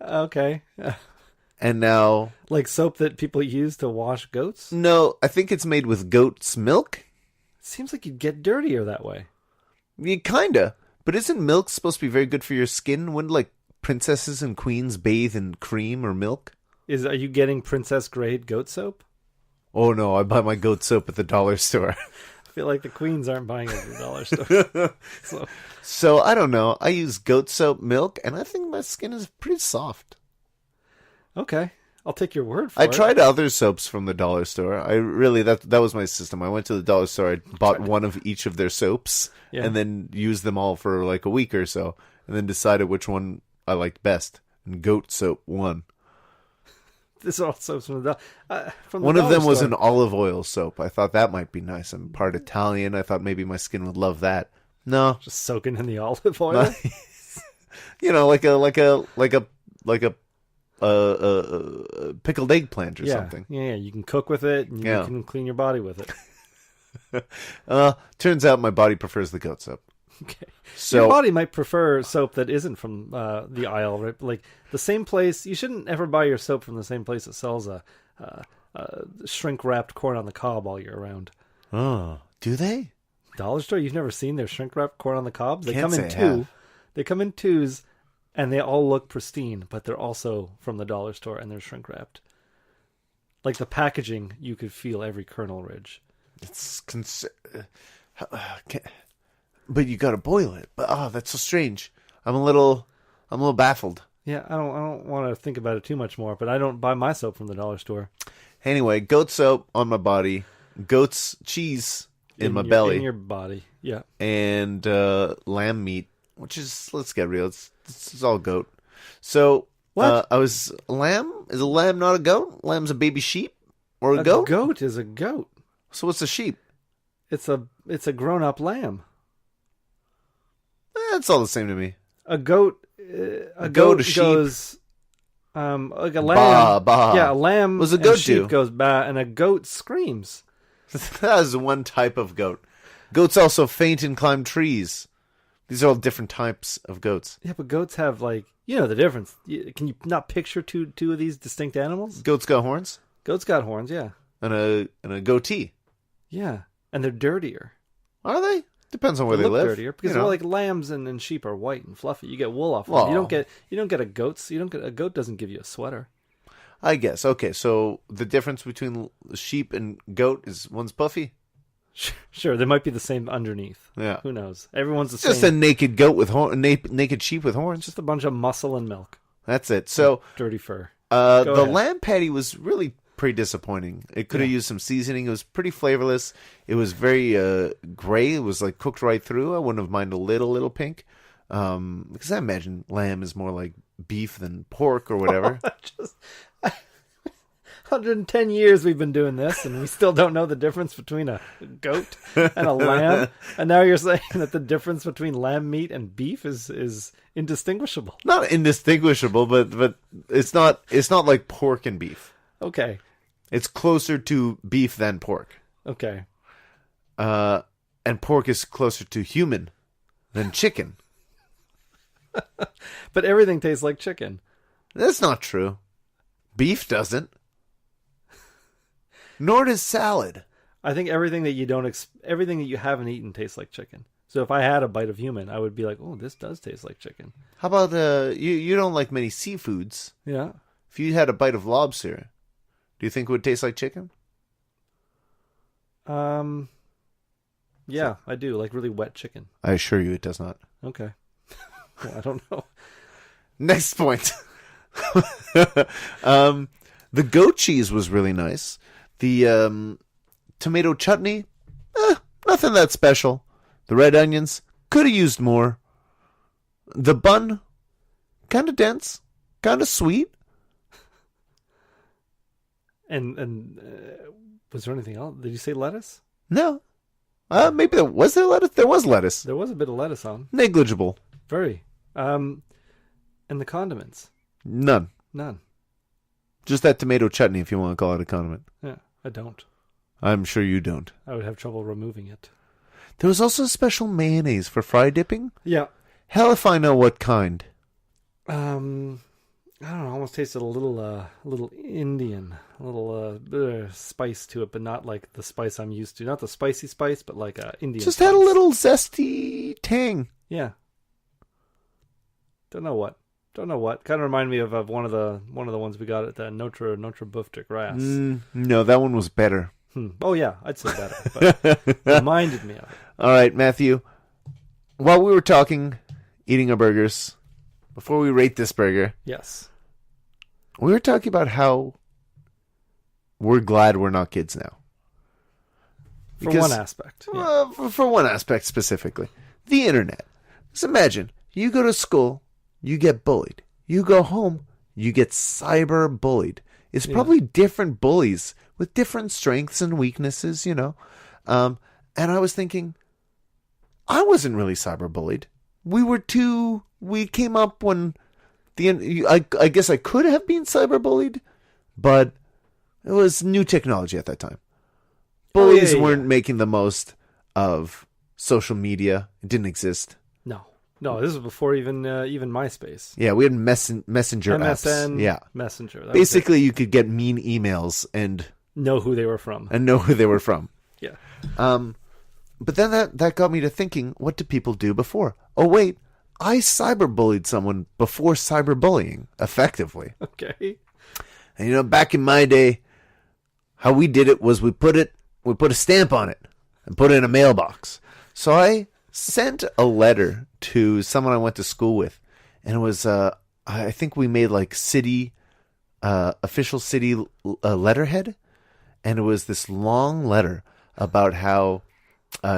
Okay. And now... Like soap that people use to wash goats? No, I think it's made with goat's milk. Seems like you'd get dirtier that way. Yeah, kinda. But isn't milk supposed to be very good for your skin? Wouldn't, like, princesses and queens bathe in cream or milk? Are you getting princess grade goat soap? Oh, no, I buy my goat soap at the dollar store. I feel like the queens aren't buying it at the dollar store. So, I don't know. I use goat soap milk, and I think my skin is pretty soft. Okay. I'll take your word for it. I tried other soaps from the dollar store. That was my system. I went to the dollar store, I bought one of each of their soaps, and then used them all for like a week or so, and then decided which one I liked best. And goat soap won. This is all soaps from the One of them store. was an olive oil soap. I thought that might be nice. I'm part Italian. I thought maybe my skin would love that. No, just soaking in the olive oil. You know, like a pickled eggplant or something. Yeah, you can cook with it, and you can clean your body with it. Turns out my body prefers the goat soap. Okay. So, your body might prefer soap that isn't from the aisle, right? Like the same place. You shouldn't ever buy your soap from the same place that sells a shrink-wrapped corn on the cob all year round. Oh, do they? Dollar store? You've never seen their shrink-wrapped corn on the cob? They Can't come in say I two. have. They come in twos, and they all look pristine, but they're also from the dollar store, and they're shrink-wrapped. Like the packaging, you could feel every kernel ridge. But you gotta boil it. But that's so strange. I'm a little baffled. Yeah, I don't want to think about it too much more, but I don't buy my soap from the dollar store. Anyway, goat soap on my body, goat's cheese in my belly, in your body, yeah, and lamb meat, which is, let's get real, it's all goat. So what? Lamb? Is a lamb not a goat? Lamb's a baby sheep or a goat? A goat is a goat. So what's a sheep? It's a grown-up lamb. It's all the same to me. A goat sheep goes like a lamb. Bah. Yeah, a lamb. What's a goat and sheep do? goes bah, and a goat screams. That is one type of goat. Goats also faint and climb trees. These are all different types of goats. Yeah, but goats have the difference. Can you not picture two of these distinct animals? Goats got horns? Goats got horns, yeah. And a goatee. Yeah, and they're dirtier. Are they? Depends on where they look live. Dirtier because like lambs and sheep are white and fluffy. You get wool off them. Well, You don't get a goat's. A goat doesn't give you a sweater. I guess. Okay, so the difference between sheep and goat is one's puffy? Sure, they might be the same underneath. Yeah. Who knows? Everyone's the same. Just a naked goat with naked sheep with horns. Just a bunch of muscle and milk. That's it. So dirty fur. The lamb patty was really pretty disappointing. It could have used some seasoning. It was pretty flavorless. It was very gray. It was like cooked right through. I wouldn't have minded a little pink. Because I imagine lamb is more like beef than pork or whatever. 110 years we've been doing this, and we still don't know the difference between a goat and a lamb. And now you're saying that the difference between lamb meat and beef is indistinguishable. Not indistinguishable, but it's not like pork and beef. Okay. It's closer to beef than pork. Okay. And pork is closer to human than chicken. But everything tastes like chicken. That's not true. Beef doesn't. Nor does salad. I think everything that you haven't eaten tastes like chicken. So if I had a bite of human, I would be like, "Oh, this does taste like chicken." How about you don't like many seafoods? Yeah. If you had a bite of lobster, do you think it would taste like chicken? Yeah, I do. Like really wet chicken. I assure you it does not. Okay. Well, I don't know. Next point. The goat cheese was really nice. The tomato chutney, nothing that special. The red onions, could have used more. The bun, kind of dense, kind of sweet. And was there anything else? Did you say lettuce? No. Maybe was there lettuce? There was lettuce. There was a bit of lettuce on. Negligible. Very. And the condiments? None. Just that tomato chutney, if you want to call it a condiment. Yeah, I don't. I'm sure you don't. I would have trouble removing it. There was also a special mayonnaise for fry dipping. Yeah. Hell if I know what kind. I I don't know, almost tasted a little Indian, a little spice to it, but not like the spice I'm used to. Not the spicy spice, but like Indian. Just spice. had a little zesty tang. Yeah. Don't know what. Kind of remind me of one of the ones we got at the Notre Boeuf de Grasse. No, that one was better. Oh yeah, I'd say better. But reminded me of it. All right, Matthew. While we were talking, eating our burgers, before we rate this burger, Yes. we were talking about how we're glad we're not kids now. For one aspect. Yeah. For one aspect specifically. The internet. Just imagine, you go to school, you get bullied. You go home, you get cyber bullied. It's probably different bullies with different strengths and weaknesses, you know. And I was thinking, I wasn't really cyber bullied. We came up when I guess I could have been cyber bullied, but it was new technology at that time. Bullies weren't making the most of social media. It didn't exist. No, this was before even MySpace. Yeah, we had messenger apps. MSN, yeah, Messenger. That basically, you could get mean emails and know who they were from. Yeah. But then that got me to thinking, what did people do before? Oh, wait, I cyberbullied someone before cyberbullying, effectively. Okay. And, you know, back in my day, how we did it was we put a stamp on it and put it in a mailbox. So I sent a letter to someone I went to school with, and it was, I think we made like official city letterhead, and it was this long letter about how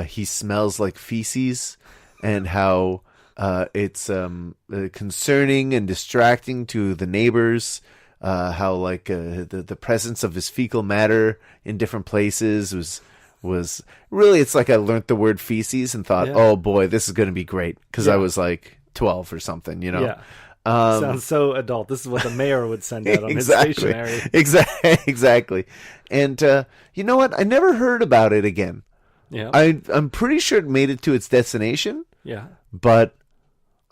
he smells like feces, and how it's concerning and distracting to the neighbors, how like the presence of his fecal matter in different places was really, it's like I learned the word feces and thought, oh boy, this is going to be great, because I was like 12 or something, you know. Yeah. Sounds so adult. This is what the mayor would send out on his stationery. Exactly. And you know what? I never heard about it again. Yeah. I'm pretty sure it made it to its destination. Yeah. But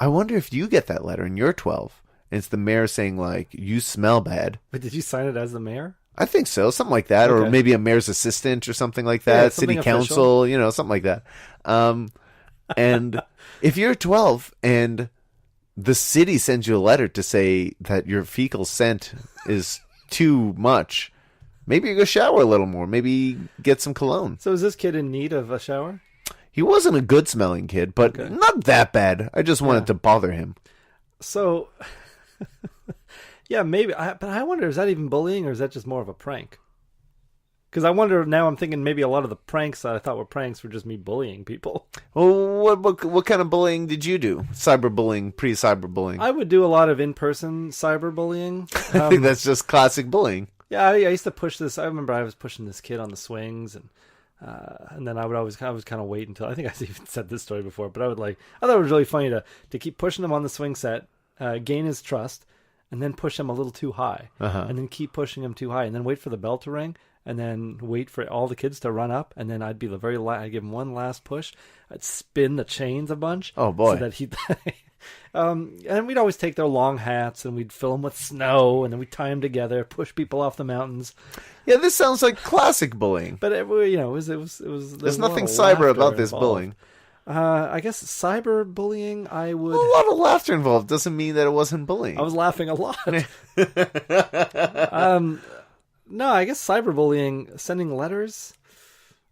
I wonder if you get that letter and you're 12 and it's the mayor saying like, you smell bad. But did you sign it as the mayor? I think so, something like that, or maybe a mayor's assistant or something like that, city council, official. You know, something like that. And if you're 12 and the city sends you a letter to say that your fecal scent is too much, maybe you go shower a little more, maybe get some cologne. So is this kid in need of a shower? He wasn't a good smelling kid, but not that bad. I just wanted to bother him. So... Yeah, maybe. But I wonder, is that even bullying, or is that just more of a prank? Because I wonder, now I'm thinking maybe a lot of the pranks that I thought were pranks were just me bullying people. Well, what kind of bullying did you do? Cyberbullying, pre-cyberbullying? I would do a lot of in-person cyberbullying. I think that's just classic bullying. Yeah, I used to push this. I remember I was pushing this kid on the swings, and then I was kind of wait until, I think I even said this story before, but I thought it was really funny to keep pushing him on the swing set, gain his trust, and then push him a little too high, and then keep pushing him too high, and then wait for the bell to ring, and then wait for all the kids to run up, and then I'd be I'd give him one last push. I'd spin the chains a bunch. Oh boy! So that he'd, and we'd always take their long hats and we'd fill them with snow, and then we'd tie them together, push people off the mountains. Yeah, this sounds like classic bullying. But it was. There's nothing cyber about this bullying. I guess cyberbullying, I would... A lot of laughter involved doesn't mean that it wasn't bullying. I was laughing a lot. No, I guess cyberbullying, sending letters.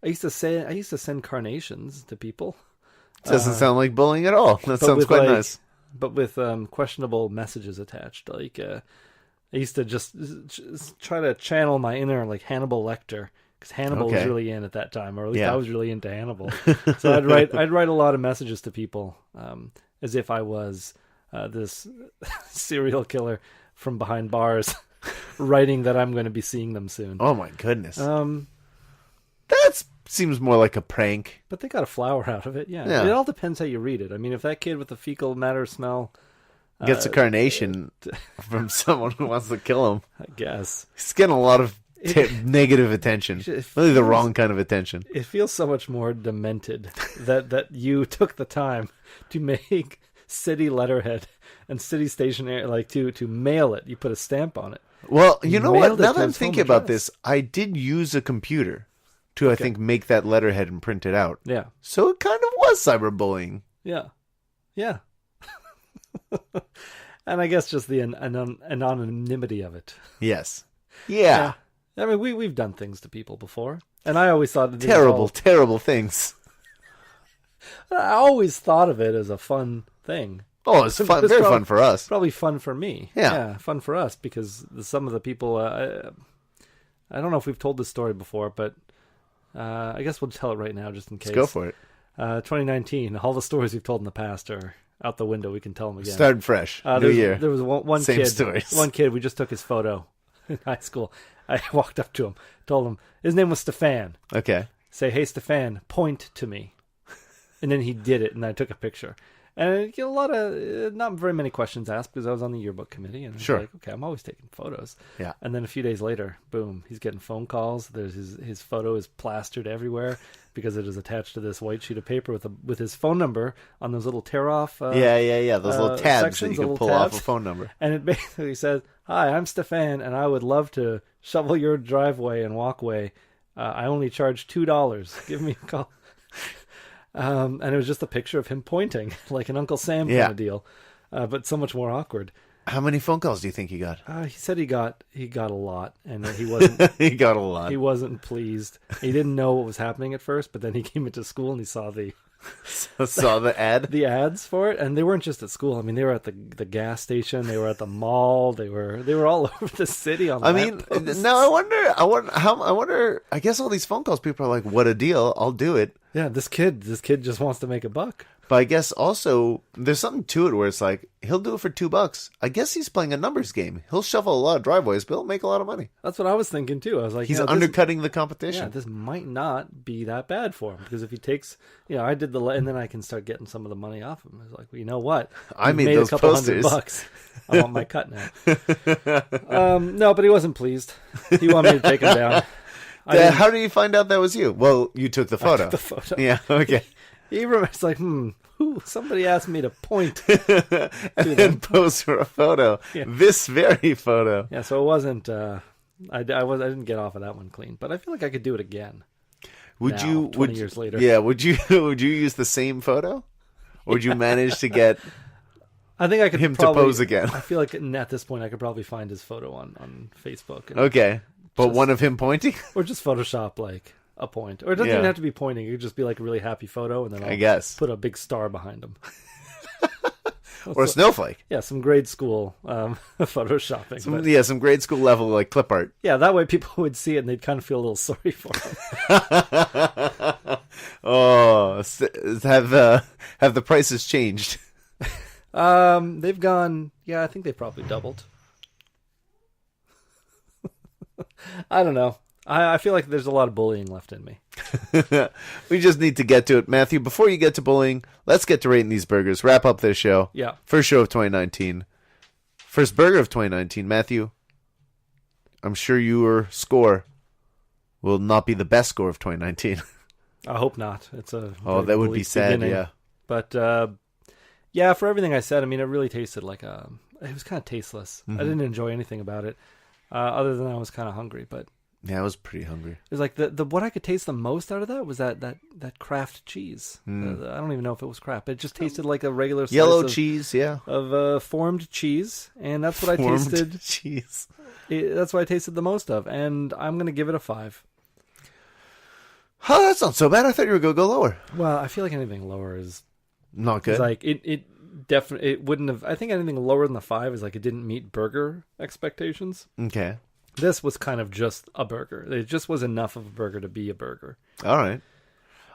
I used to send carnations to people. Doesn't sound like bullying at all. That sounds quite nice. But with questionable messages attached. Like, I used to just try to channel my inner, like, Hannibal Lecter. Because Hannibal was really in at that time, or at least I was really into Hannibal. So I'd write a lot of messages to people, as if I was this serial killer from behind bars, writing that I'm going to be seeing them soon. Oh my goodness! That seems more like a prank. But they got a flower out of it. Yeah. It all depends how you read it. I mean, if that kid with the fecal matter smell gets a carnation from someone who wants to kill him, I guess he's getting a lot of negative attention. Really the wrong kind of attention. It feels so much more demented that you took the time to make city letterhead and city stationery, like to mail it. You put a stamp on it. Well, you know what? Mailed it Now to that I'm his home thinking about address. this, I did use a computer to, I think, make that letterhead and print it out. Yeah. So it kind of was cyberbullying. Yeah. Yeah. And I guess just the anonymity of it. Yes. Yeah. I mean, we've done things to people before. And I always thought... Terrible things. I always thought of it as a fun thing. Oh, it's fun, very fun for us. Probably fun for me. Yeah. Fun for us because some of the people... I don't know if we've told this story before, but I guess we'll tell it right now just in case. Let's go for it. 2019, all the stories we've told in the past are out the window. We can tell them again. Starting fresh. New year. There was one Same kid. stories. One kid, we just took his photo in high school. I walked up to him, told him, his name was Stefan. Okay. Say, hey, Stefan, point to me. And then he did it, and I took a picture. And a lot of, not very many questions asked because I was on the yearbook committee. And I was like, okay, I'm always taking photos. Yeah. And then a few days later, boom, he's getting phone calls. There's his photo is plastered everywhere because it is attached to this white sheet of paper with his phone number on those little tear-off. Yeah. Those little tabs sections, that you can pull off a phone number. And it basically says, hi, I'm Stefan, and I would love to shovel your driveway and walkway. I only charge $2. Give me a call. And it was just a picture of him pointing, like an Uncle Sam kind of deal, but so much more awkward. How many phone calls do you think he got? He said he got a lot, and he wasn't. He got a lot. He wasn't pleased. He didn't know what was happening at first, but then he came into school and he saw the ad, the ads for it, and they weren't just at school. I mean, they were at the gas station, they were at the mall, they were all over the city. On now I wonder. I guess all these phone calls, people are like, "What a deal! I'll do it." Yeah, this kid just wants to make a buck. But I guess also there's something to it where it's like he'll do it for $2. I guess he's playing a numbers game. He'll shovel a lot of driveways, but he'll make a lot of money. That's what I was thinking too. I was like, he's undercutting the competition. Yeah, this might not be that bad for him because if he takes, I did and then I can start getting some of the money off him. I was like, well, you know what? I made those a couple posters. $100. I want my cut now. No, but he wasn't pleased. He wanted me to take him down. How did you find out that was you? Well, you took the photo. I took the photo. Yeah. Okay. He remembers like, somebody asked me to point and then pose for a photo. Yeah. This very photo. Yeah, so it wasn't. I didn't get off of that one clean, but I feel like I could do it again. Would now, you? 20 years later? Yeah. Would you use the same photo, or would you manage to get? I think I could him probably, to pose again. I feel like at this point I could probably find his photo on Facebook. Okay, but one of him pointing, or just Photoshop like a point, or it doesn't even have to be pointing. It could just be like a really happy photo, and then I'll put a big star behind him. Or a snowflake. Yeah, some grade school photoshopping. Some grade school level like clip art. Yeah, that way people would see it and they'd kind of feel a little sorry for him. Oh, have the prices changed? They've gone. Yeah, I think they've probably doubled. I don't know. I feel like there's a lot of bullying left in me. We just need to get to it. Matthew, before you get to bullying, let's get to rating these burgers. Wrap up this show. Yeah. First show of 2019. First burger of 2019. Matthew, I'm sure your score will not be the best score of 2019. I hope not. It's that would be sad, beginning. Yeah. But, yeah, for everything I said, I mean, it really tasted like it was kind of tasteless. Mm-hmm. I didn't enjoy anything about it, other than I was kind of hungry, but... Yeah, I was pretty hungry. It was like the what I could taste the most out of that was that Kraft cheese. I don't even know if it was Kraft. It just tasted like a regular slice yellow cheese, of formed cheese, and that's what I tasted. Cheese. That's what I tasted the most of, and I'm gonna give it a 5. Oh, that's not so bad. I thought you were gonna go lower. Well, I feel like anything lower is not good. Like it definitely it wouldn't have. I think anything lower than the 5 is like it didn't meet burger expectations. Okay. This was kind of just a burger. It just was enough of a burger to be a burger. All right.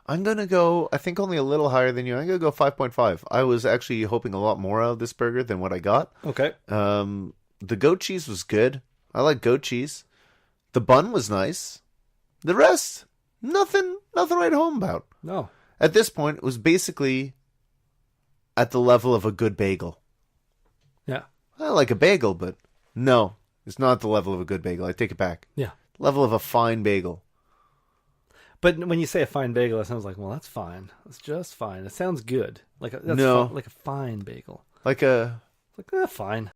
I'm going to go, I think only a little higher than you. I'm going to go 5.5. I was actually hoping a lot more out of this burger than what I got. Okay. The goat cheese was good. I like goat cheese. The bun was nice. The rest, nothing right home about. No. At this point, it was basically at the level of a good bagel. Yeah. I like a bagel, but no. It's not the level of a good bagel. I take it back. Yeah. Level of a fine bagel. But when you say a fine bagel, it sounds like, well, that's fine. It's just fine. It sounds good. Like that's No. like a fine bagel. Like a Like fine.